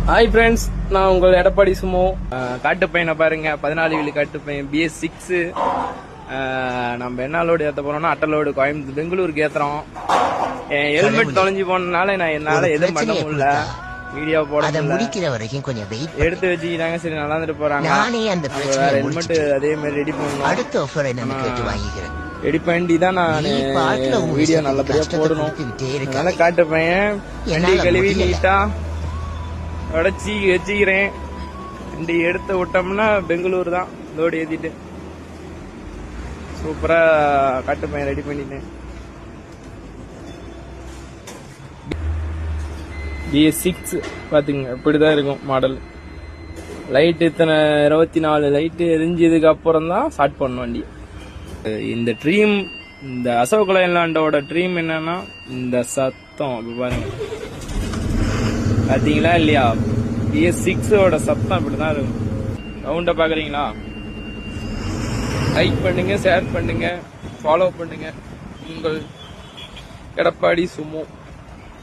Hi friends, நான் உங்கள் Edappadi Sumo. காட்டு பையனை பாருங்க, 14 வீலு காட்டு பையன் BS6. நம்ம என்ன லோடு ஏற்ற போறோம்னா அட்டலோடு கோயம்புத்தூர் பெங்களூருக்கு ஏத்துறோம். ஹெல்மெட் தொலைஞ்சு போனதுனால என்னால எதுவும் பண்ண முடியல, வீடியோ போட முடிக்கிற வரைக்கும் கொஞ்சம் வெயிட் எடுத்து வச்சுக்கிட்டாங்க. சரி, நல்லா இருந்துட்டு போறாங்க. வேற ஹெல்மெட் அதே மாதிரி ரெடி பண்ணணும். அடுத்த ஆஃபர் என்ன கேட்டு வாங்கிக்கிறேன். ரெடி பண்ணி தான் நான் வீடியோ நல்லபடியா போடணும். அதனால காட்டு பையன் வண்டி கழுவி நீட்டா உடச்சி வச்சுக்கிறேன். வண்டி எடுத்து விட்டோம்னா பெங்களூர் தான் லோடு ஏத்திட்டு சூப்பரா காட்டு பையன் ரெடி பண்ணிட்டேன். BS6 பாத்துங்க, இப்படிதான் இருக்கும் மாடல். லைட் இத்தனை 24 லைட் எரிஞ்சதுக்கு அப்புறம் தான் ஸ்டார்ட் பண்ணும் வண்டி. இந்த ட்ரீம், இந்த அசோக் லைலாண்டோட ட்ரீம் என்னன்னா இந்த சத்தம் பாருங்க, பாத்தீங்களா இல்லையா? BS6ஓட சத்தம் இப்படிதான் இருக்கும். சவுண்ட பாக்குறீங்களா? லைக் பண்ணுங்க, ஷேர் பண்ணுங்க, ஃபாலோ பண்ணுங்க. உங்கள் எடப்பாடி சுமோ.